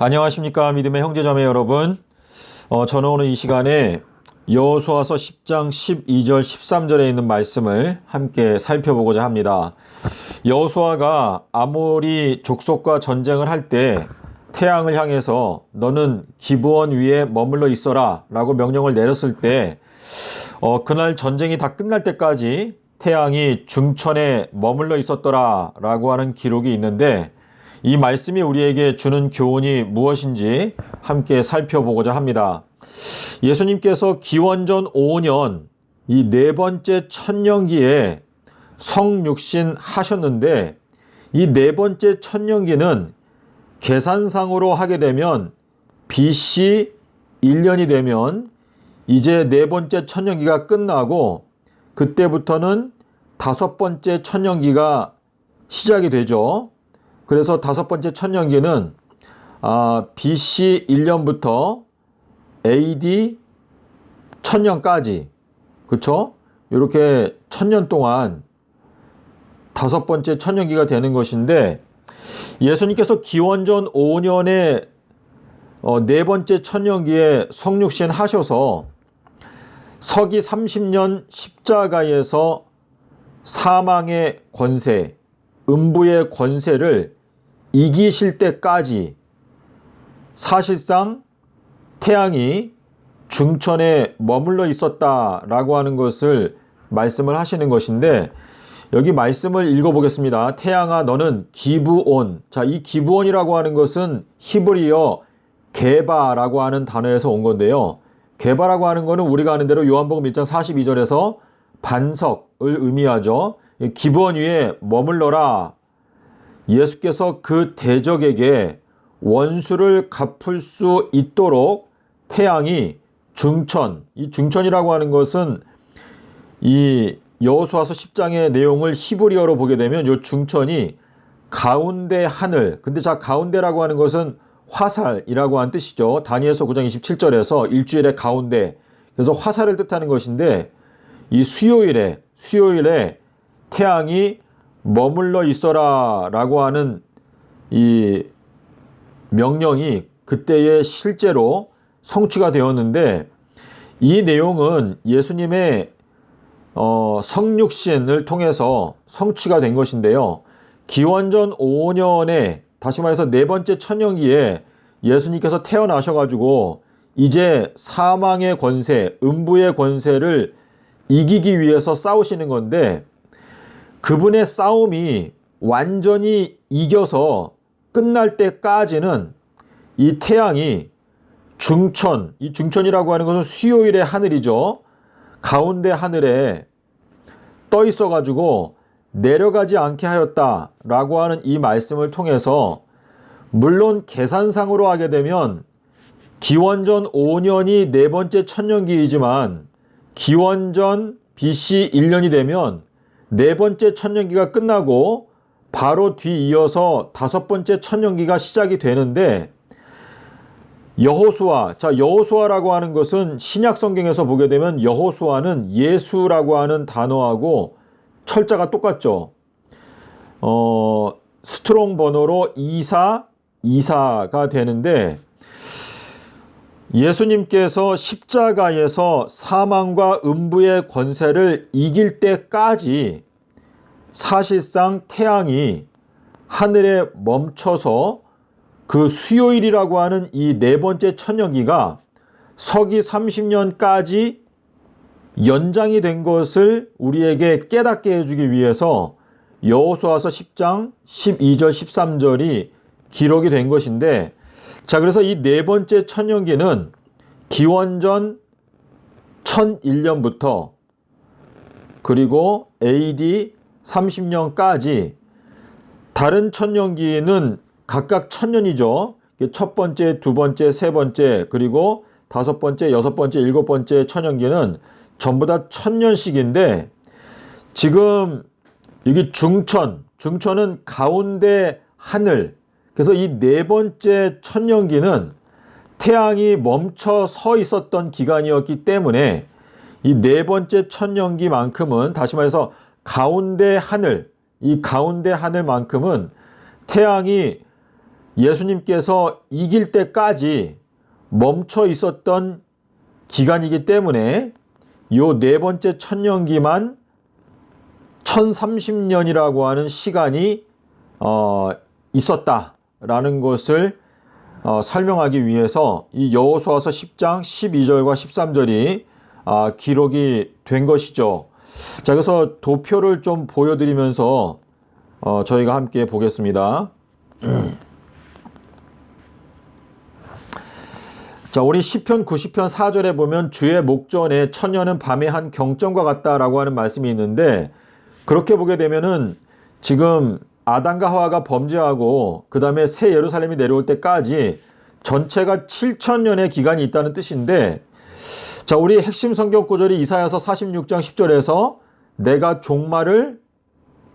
안녕하십니까 믿음의 형제자매 여러분. 저는 오늘 이 시간에 여호수아서 10장 12절 13절에 있는 말씀을 함께 살펴보고자 합니다. 여호수아가 아모리 족속과 전쟁을 할 때 태양을 향해서 너는 기브온 위에 머물러 있어라 라고 명령을 내렸을 때 그날 전쟁이 다 끝날 때까지 태양이 중천에 머물러 있었더라 라고 하는 기록이 있는데, 이 말씀이 우리에게 주는 교훈이 무엇인지 함께 살펴보고자 합니다. 예수님께서 기원전 5년 이 네 번째 천년기에 성육신 하셨는데, 이 네 번째 천년기는 계산상으로 하게 되면 BC 1년이 되면 이제 네 번째 천년기가 끝나고 그때부터는 다섯 번째 천년기가 시작이 되죠. 그래서 다섯 번째 천년기는 BC 1년부터 AD 1000년까지, 그렇죠? 이렇게 1000년 동안 다섯 번째 천년기가 되는 것인데, 예수님께서 기원전 5년에 네 번째 천년기에 성육신 하셔서 서기 30년 십자가에서 사망의 권세, 음부의 권세를 이기실 때까지 사실상 태양이 중천에 머물러 있었다라고 하는 것을 말씀을 하시는 것인데, 여기 말씀을 읽어보겠습니다. 태양아 너는 기브온. 자, 이 기브온이라고 하는 것은 히브리어 게바라고 하는 단어에서 온 건데요. 게바라고 하는 것은 우리가 아는 대로 요한복음 1장 42절에서 반석을 의미하죠. 기브온 위에 머물러라. 예수께서 그 대적에게 원수를 갚을 수 있도록 태양이 중천, 이 중천이라고 하는 것은 이 여호수아서 10장의 내용을 히브리어로 보게 되면 이 중천이 가운데 하늘, 근데 자 가운데라고 하는 것은 화살이라고 하는 뜻이죠. 다니엘서 9장 27절에서 일주일의 가운데, 그래서 화살을 뜻하는 것인데, 이 수요일에 태양이 머물러 있어라 라고 하는 이 명령이 그때에 실제로 성취가 되었는데, 이 내용은 예수님의 성육신을 통해서 성취가 된 것인데요. 기원전 5년에, 다시 말해서 네 번째 천년기에 예수님께서 태어나셔가지고 이제 사망의 권세, 음부의 권세를 이기기 위해서 싸우시는 건데, 그분의 싸움이 완전히 이겨서 끝날 때까지는 이 태양이 중천, 이 중천이라고 하는 것은 수요일의 하늘이죠. 가운데 하늘에 떠 있어 가지고 내려가지 않게 하였다라고 하는 이 말씀을 통해서, 물론 계산상으로 하게 되면 기원전 5년이 네 번째 천년기이지만 기원전 BC 1년이 되면 네 번째 천년기가 끝나고 바로 뒤이어서 다섯 번째 천년기가 시작이 되는데, 여호수아라고 하는 것은 신약 성경에서 보게 되면 여호수아는 예수라고 하는 단어하고 철자가 똑같죠. 스트롱 번호로 2424가 되는데, 예수님께서 십자가에서 사망과 음부의 권세를 이길 때까지 사실상 태양이 하늘에 멈춰서 그 수요일이라고 하는 이 네 번째 천년기가 서기 30년까지 연장이 된 것을 우리에게 깨닫게 해주기 위해서 여호수아서 10장 12절 13절이 기록이 된 것인데, 자, 그래서 이 네 번째 천년기는 기원전 1001년부터 그리고 AD 30년까지, 다른 천년기는 각각 1000년이죠. 첫 번째, 두 번째, 세 번째, 그리고 다섯 번째, 여섯 번째, 일곱 번째 천년기는 전부 다 1000년씩인데, 지금 여기 중천은 가운데 하늘, 그래서 이 네 번째 천년기는 태양이 멈춰 서 있었던 기간이었기 때문에 이 네 번째 천년기만큼은, 다시 말해서 가운데 하늘, 이 가운데 하늘만큼은 태양이 예수님께서 이길 때까지 멈춰 있었던 기간이기 때문에 요 네 번째 천년기만 1030년이라고 하는 시간이 있었다라는 것을 설명하기 위해서 이 여호수아서 10장 12절과 13절이 기록이 된 것이죠. 자, 그래서 도표를 좀 보여드리면서 저희가 함께 보겠습니다. 자, 우리 시편 90편 4절에 보면 주의 목전에 천년은 밤의 한 경점과 같다라고 하는 말씀이 있는데, 그렇게 보게 되면은 지금 아담과 하와가 범죄하고 그 다음에 새 예루살렘이 내려올 때까지 전체가 7천년의 기간이 있다는 뜻인데, 자, 우리 핵심 성경 구절이 이사야서 46장 10절에서 내가 종말을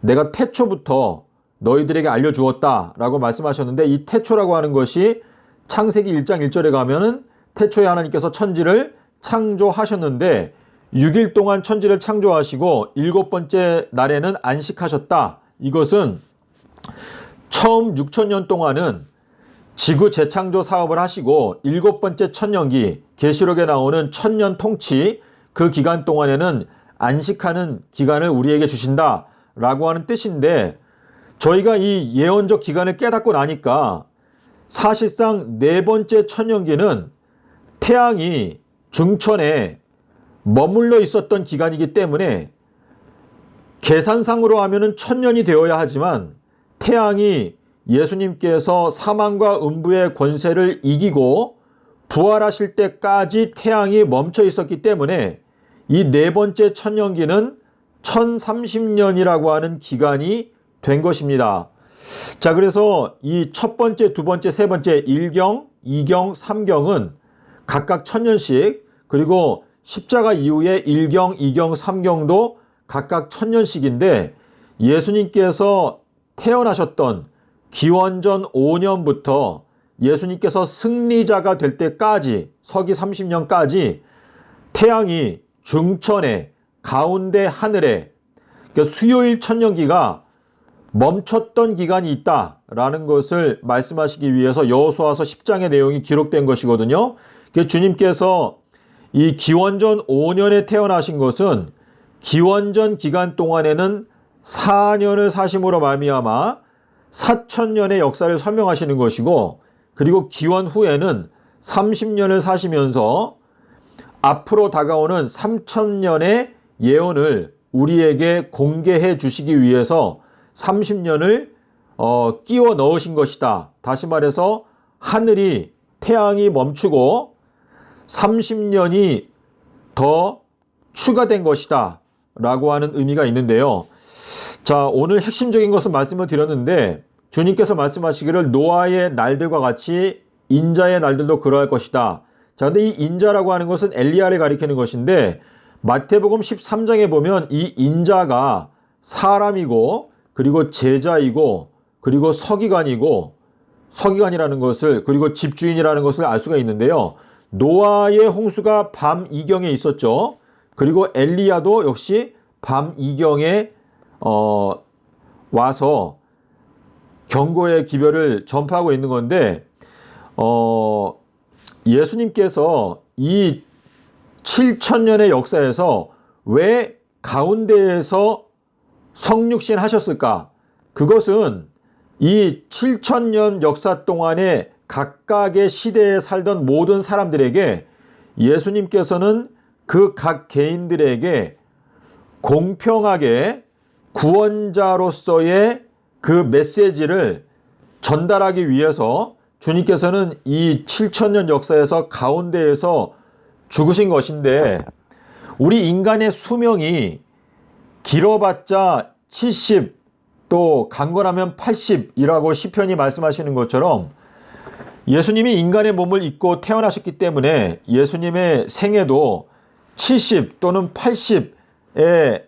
내가 태초부터 너희들에게 알려주었다 라고 말씀하셨는데, 이 태초라고 하는 것이 창세기 1장 1절에 가면은 태초에 하나님께서 천지를 창조하셨는데 6일 동안 천지를 창조하시고 7번째 날에는 안식하셨다. 이것은 처음 6천년 동안은 지구 재창조 사업을 하시고 7번째 천년기, 계시록에 나오는 천년 통치, 그 기간 동안에는 안식하는 기간을 우리에게 주신다 라고 하는 뜻인데, 저희가 이 예언적 기간을 깨닫고 나니까 사실상 네 번째 천년기는 태양이 중천에 머물러 있었던 기간이기 때문에 계산상으로 하면은 천년이 되어야 하지만, 태양이 예수님께서 사망과 음부의 권세를 이기고 부활하실 때까지 태양이 멈춰 있었기 때문에 이 네 번째 천년기는 1030년이라고 하는 기간이 된 것입니다. 자, 그래서 이 첫 번째, 두 번째, 세 번째 1경, 2경, 3경은 각각 1000년씩, 그리고 십자가 이후에 1경, 2경, 3경도 각각 1000년씩인데, 예수님께서 태어나셨던 기원전 5년부터 예수님께서 승리자가 될 때까지, 서기 30년까지 태양이 중천에 가운데 하늘에, 그러니까 수요일 천년기가 멈췄던 기간이 있다라는 것을 말씀하시기 위해서 여호수아서 10장의 내용이 기록된 것이거든요. 주님께서 이 기원전 5년에 태어나신 것은 기원전 기간 동안에는 4년을 사심으로 말미암아 4000년의 역사를 설명하시는 것이고, 그리고 기원 후에는 30년을 사시면서 앞으로 다가오는 3000년의 예언을 우리에게 공개해 주시기 위해서 30년을 끼워 넣으신 것이다. 다시 말해서 하늘이, 태양이 멈추고 30년이 더 추가된 것이다 라고 하는 의미가 있는데요. 자, 오늘 핵심적인 것을 말씀을 드렸는데, 주님께서 말씀하시기를 노아의 날들과 같이 인자의 날들도 그러할 것이다. 자, 근데 이 인자라고 하는 것은 엘리야를 가리키는 것인데, 마태복음 13장에 보면 이 인자가 사람이고, 그리고 제자이고, 그리고 서기관이고, 서기관이라는 것을, 그리고 집주인이라는 것을 알 수가 있는데요. 노아의 홍수가 밤 이경에 있었죠. 그리고 엘리야도 역시 밤 이경에 와서 경고의 기별을 전파하고 있는 건데, 예수님께서 이 7천년의 역사에서 왜 가운데에서 성육신 하셨을까? 그것은 이 7천년 역사 동안에 각각의 시대에 살던 모든 사람들에게 예수님께서는 그 각 개인들에게 공평하게 구원자로서의 그 메시지를 전달하기 위해서 주님께서는 이 7천년 역사에서 가운데에서 죽으신 것인데, 우리 인간의 수명이 길어봤자 70, 또 강건하면 80이라고 시편이 말씀하시는 것처럼 예수님이 인간의 몸을 입고 태어나셨기 때문에 예수님의 생애도 70 또는 80에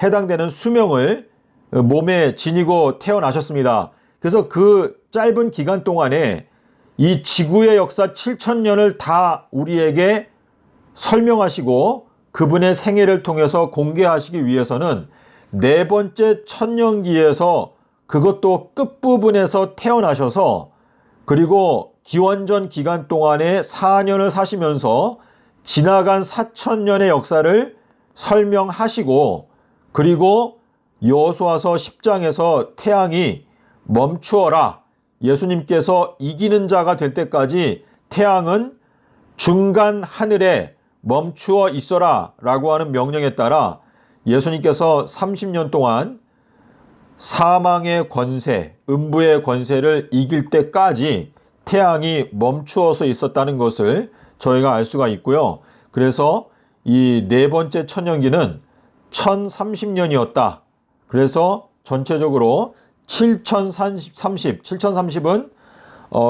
해당되는 수명을 몸에 지니고 태어나셨습니다. 그래서 그 짧은 기간 동안에 이 지구의 역사 7천년을 다 우리에게 설명하시고 그분의 생애를 통해서 공개하시기 위해서는 네 번째 천년기에서, 그것도 끝부분에서 태어나셔서 그리고 기원전 기간 동안에 4년을 사시면서 지나간 4,000년의 역사를 설명하시고, 그리고 여호수아서 10장에서 태양이 멈추어라, 예수님께서 이기는 자가 될 때까지 태양은 중간 하늘에 멈추어 있어라 라고 하는 명령에 따라 예수님께서 30년 동안 사망의 권세, 음부의 권세를 이길 때까지 태양이 멈추어서 있었다는 것을 저희가 알 수가 있고요. 그래서 이 네 번째 천년기는 1030년이었다. 그래서 전체적으로 7030은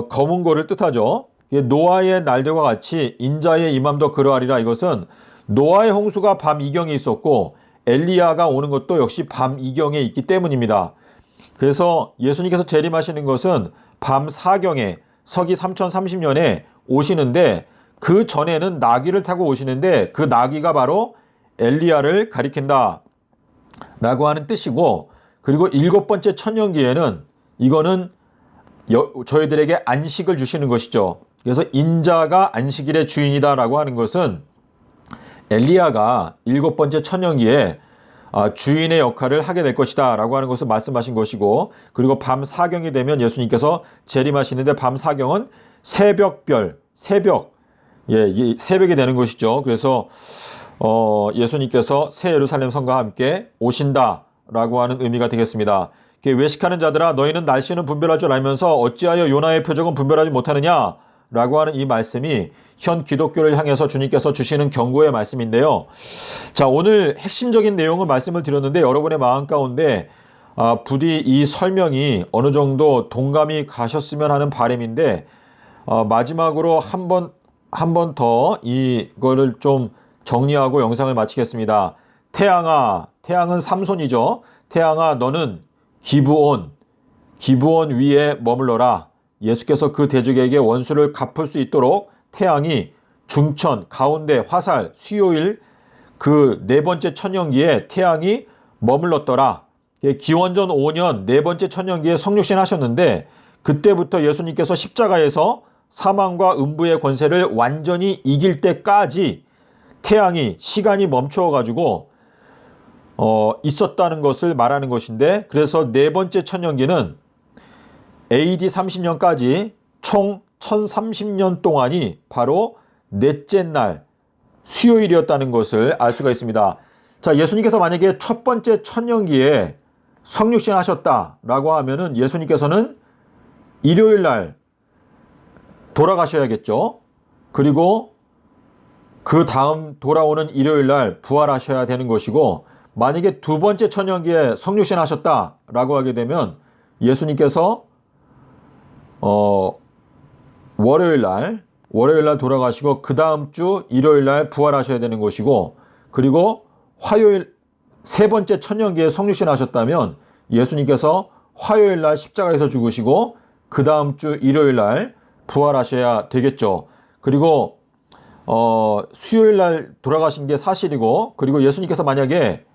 검은 고를 뜻하죠. 노아의 날들과 같이 인자의 임함도 그러하리라. 이것은 노아의 홍수가 밤 이경에 있었고 엘리야가 오는 것도 역시 밤 이경에 있기 때문입니다. 그래서 예수님께서 재림하시는 것은 밤 사경에 서기 3030년에 오시는데, 그 전에는 나귀를 타고 오시는데 그 나귀가 바로 엘리야를 가리킨다 라고 하는 뜻이고, 그리고 일곱 번째 천년기에는 이거는 저희들에게 안식을 주시는 것이죠. 그래서 인자가 안식일의 주인이다 라고 하는 것은 엘리야가 일곱 번째 천년기에 주인의 역할을 하게 될 것이다 라고 하는 것을 말씀하신 것이고, 그리고 밤 사경이 되면 예수님께서 재림하시는데 밤 사경은 새벽별, 이 새벽이 되는 것이죠. 그래서 예수님께서 새 예루살렘 성과 함께 오신다 라고 하는 의미가 되겠습니다. 외식하는 자들아, 너희는 날씨는 분별할 줄 알면서 어찌하여 요나의 표적은 분별하지 못하느냐 라고 하는 이 말씀이 현 기독교를 향해서 주님께서 주시는 경고의 말씀인데요. 자, 오늘 핵심적인 내용을 말씀을 드렸는데 여러분의 마음 가운데 부디 이 설명이 어느 정도 동감이 가셨으면 하는 바람인데, 마지막으로 한 번 더 이거를 좀 정리하고 영상을 마치겠습니다. 태양아, 태양은 삼손이죠. 태양아, 너는 기브온 위에 머물러라. 예수께서 그 대적에게 원수를 갚을 수 있도록 태양이 중천, 가운데, 화살, 수요일 그 네 번째 천년기에 태양이 머물렀더라. 기원전 5년 네 번째 천년기에 성육신 하셨는데, 그때부터 예수님께서 십자가에서 사망과 음부의 권세를 완전히 이길 때까지 태양이 시간이 멈추어 가지고 있었다는 것을 말하는 것인데, 그래서 네 번째 천년기는 AD 30년까지 총 1030년 동안이 바로 넷째 날 수요일이었다는 것을 알 수가 있습니다. 자, 예수님께서 만약에 첫 번째 천년기에 성육신 하셨다라고 하면은 예수님께서는 일요일 날 돌아가셔야겠죠. 그리고 그 다음 돌아오는 일요일 날 부활하셔야 되는 것이고, 만약에 두 번째 천년기에 성육신 하셨다라고 하게 되면 예수님께서 월요일 날 돌아가시고 그 다음 주 일요일 날 부활하셔야 되는 것이고, 그리고 화요일 세 번째 천년기에 성육신 하셨다면 예수님께서 화요일 날 십자가에서 죽으시고 그 다음 주 일요일 날 부활하셔야 되겠죠. 그리고 수요일 날 돌아가신 게 사실이고, 그리고 예수님께서 만약에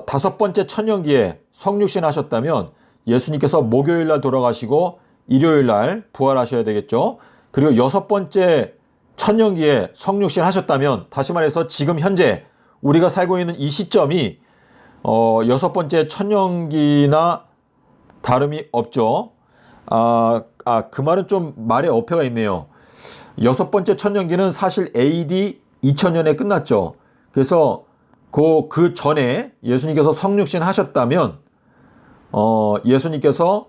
다섯 번째 천년기에 성육신 하셨다면 예수님께서 목요일 날 돌아가시고 일요일 날 부활하셔야 되겠죠. 그리고 여섯 번째 천년기에 성육신 하셨다면, 다시 말해서 지금 현재 우리가 살고 있는 이 시점이 여섯 번째 천년기나 다름이 없죠. 그 말은 좀 말에 어폐가 있네요. 여섯 번째 천년기는 사실 AD 2000년에 끝났죠. 그래서 그 전에 예수님께서 성육신 하셨다면 예수님께서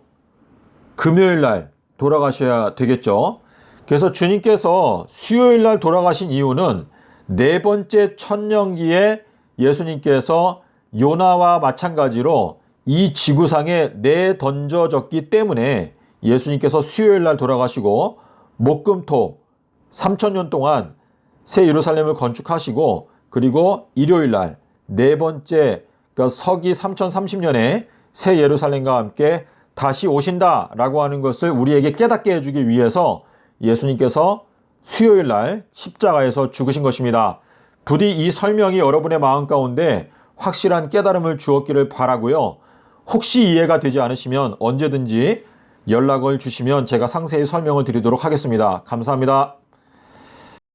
금요일 날 돌아가셔야 되겠죠. 그래서 주님께서 수요일 날 돌아가신 이유는 네 번째 천년기에 예수님께서 요나와 마찬가지로 이 지구상에 내던져졌기 때문에 예수님께서 수요일 날 돌아가시고 목금토 3000년 동안 새 예루살렘을 건축하시고, 그리고 일요일 날 네 번째 서기 3030년에 새 예루살렘과 함께 다시 오신다라고 하는 것을 우리에게 깨닫게 해주기 위해서 예수님께서 수요일 날 십자가에서 죽으신 것입니다. 부디 이 설명이 여러분의 마음 가운데 확실한 깨달음을 주었기를 바라고요. 혹시 이해가 되지 않으시면 언제든지 연락을 주시면 제가 상세히 설명을 드리도록 하겠습니다. 감사합니다.